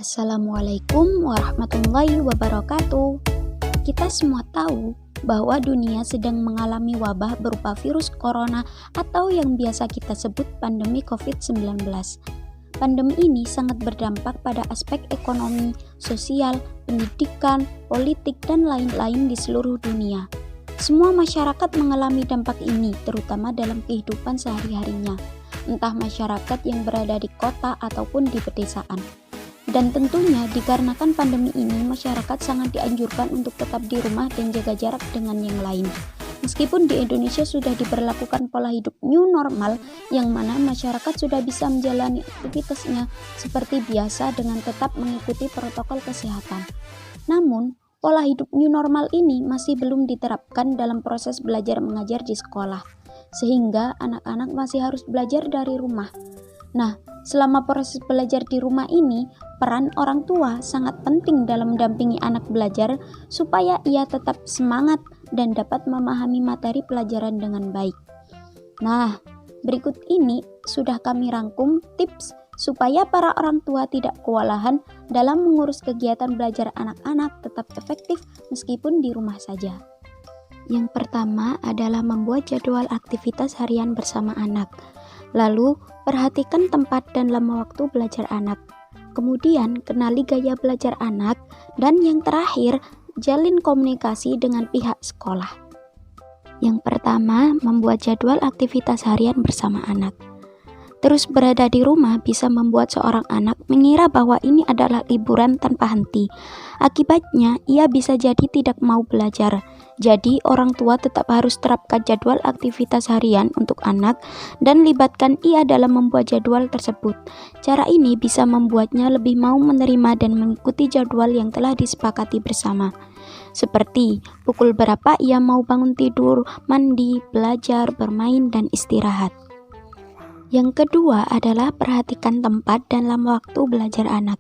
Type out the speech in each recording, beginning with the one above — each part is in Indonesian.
Assalamualaikum warahmatullahi wabarakatuh. Kita semua tahu bahwa dunia sedang mengalami wabah berupa virus corona atau yang biasa kita sebut pandemi COVID-19. Pandemi ini sangat berdampak pada aspek ekonomi, sosial, pendidikan, politik, dan lain-lain di seluruh dunia. Semua masyarakat mengalami dampak ini, terutama dalam kehidupan sehari-harinya, entah masyarakat yang berada di kota ataupun di pedesaan. Dan tentunya dikarenakan pandemi ini, masyarakat sangat dianjurkan untuk tetap di rumah dan jaga jarak dengan yang lain. Meskipun di Indonesia sudah diberlakukan pola hidup new normal, yang mana masyarakat sudah bisa menjalani aktivitasnya seperti biasa dengan tetap mengikuti protokol kesehatan. Namun, pola hidup new normal ini masih belum diterapkan dalam proses belajar mengajar di sekolah, sehingga anak-anak masih harus belajar dari rumah. Nah, selama proses belajar di rumah ini, peran orang tua sangat penting dalam mendampingi anak belajar supaya ia tetap semangat dan dapat memahami materi pelajaran dengan baik. Nah, berikut ini sudah kami rangkum tips supaya para orang tua tidak kewalahan dalam mengurus kegiatan belajar anak-anak tetap efektif meskipun di rumah saja. Yang pertama adalah membuat jadwal aktivitas harian bersama anak. Lalu, perhatikan tempat dan lama waktu belajar anak. Kemudian, kenali gaya belajar anak. Dan yang terakhir, jalin komunikasi dengan pihak sekolah. Yang pertama, membuat jadwal aktivitas harian bersama anak. Terus berada di rumah bisa membuat seorang anak mengira bahwa ini adalah liburan tanpa henti. Akibatnya, ia bisa jadi tidak mau belajar. Jadi, orang tua tetap harus terapkan jadwal aktivitas harian untuk anak dan libatkan ia dalam membuat jadwal tersebut. Cara ini bisa membuatnya lebih mau menerima dan mengikuti jadwal yang telah disepakati bersama. Seperti pukul berapa ia mau bangun tidur, mandi, belajar, bermain, dan istirahat. Yang kedua adalah perhatikan tempat dan lama waktu belajar anak.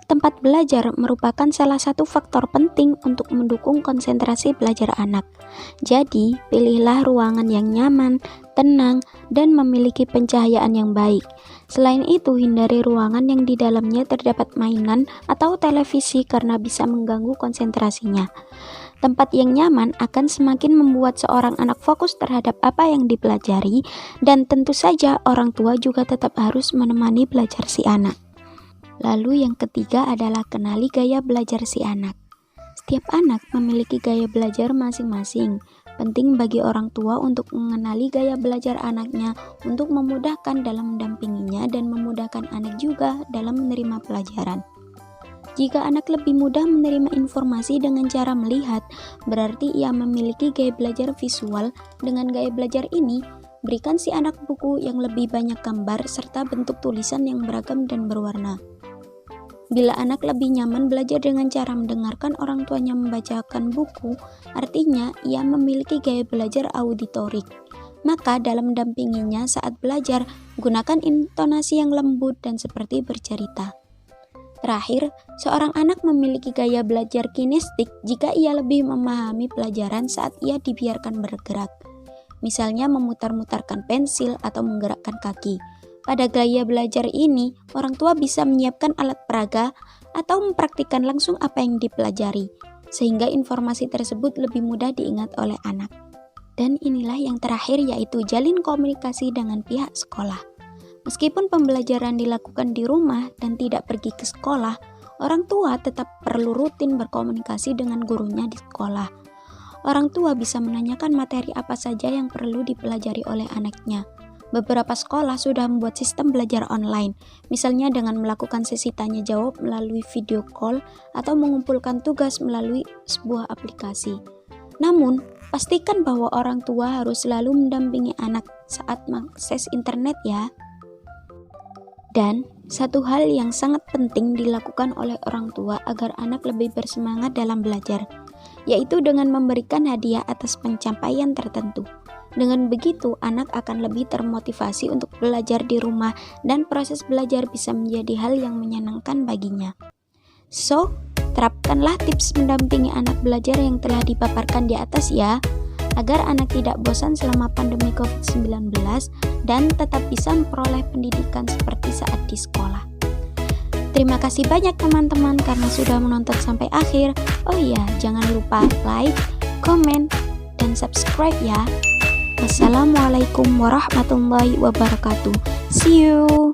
Tempat belajar merupakan salah satu faktor penting untuk mendukung konsentrasi belajar anak. Jadi, pilihlah ruangan yang nyaman, tenang, dan memiliki pencahayaan yang baik. Selain itu, hindari ruangan yang di dalamnya terdapat mainan atau televisi karena bisa mengganggu konsentrasinya. Tempat yang nyaman akan semakin membuat seorang anak fokus terhadap apa yang dipelajari, dan tentu saja orang tua juga tetap harus menemani belajar si anak. Lalu yang ketiga adalah kenali gaya belajar si anak. Setiap anak memiliki gaya belajar masing-masing. Penting bagi orang tua untuk mengenali gaya belajar anaknya untuk memudahkan dalam mendampinginya dan memudahkan anak juga dalam menerima pelajaran. Jika anak lebih mudah menerima informasi dengan cara melihat, berarti ia memiliki gaya belajar visual. Dengan gaya belajar ini, berikan si anak buku yang lebih banyak gambar serta bentuk tulisan yang beragam dan berwarna. Bila anak lebih nyaman belajar dengan cara mendengarkan orang tuanya membacakan buku, artinya ia memiliki gaya belajar auditorik. Maka dalam mendampinginya saat belajar, gunakan intonasi yang lembut dan seperti bercerita. Terakhir, seorang anak memiliki gaya belajar kinestik jika ia lebih memahami pelajaran saat ia dibiarkan bergerak. Misalnya memutar-mutarkan pensil atau menggerakkan kaki. Pada gaya belajar ini, orang tua bisa menyiapkan alat peraga atau mempraktikkan langsung apa yang dipelajari, sehingga informasi tersebut lebih mudah diingat oleh anak. Dan inilah yang terakhir, yaitu jalin komunikasi dengan pihak sekolah. Meskipun pembelajaran dilakukan di rumah dan tidak pergi ke sekolah, orang tua tetap perlu rutin berkomunikasi dengan gurunya di sekolah. Orang tua bisa menanyakan materi apa saja yang perlu dipelajari oleh anaknya. Beberapa sekolah sudah membuat sistem belajar online, misalnya dengan melakukan sesi tanya jawab melalui video call atau mengumpulkan tugas melalui sebuah aplikasi. Namun, pastikan bahwa orang tua harus selalu mendampingi anak saat mengakses internet ya. Dan satu hal yang sangat penting dilakukan oleh orang tua agar anak lebih bersemangat dalam belajar, yaitu dengan memberikan hadiah atas pencapaian tertentu. Dengan begitu, anak akan lebih termotivasi untuk belajar di rumah dan proses belajar bisa menjadi hal yang menyenangkan baginya. So, terapkanlah tips mendampingi anak belajar yang telah dipaparkan di atas ya, agar anak tidak bosan selama pandemi COVID-19 dan tetap bisa memperoleh pendidikan seperti saat di sekolah. Terima kasih banyak teman-teman karena sudah menonton sampai akhir. Oh iya, jangan lupa like, komen, dan subscribe ya. Wassalamualaikum warahmatullahi wabarakatuh. See you.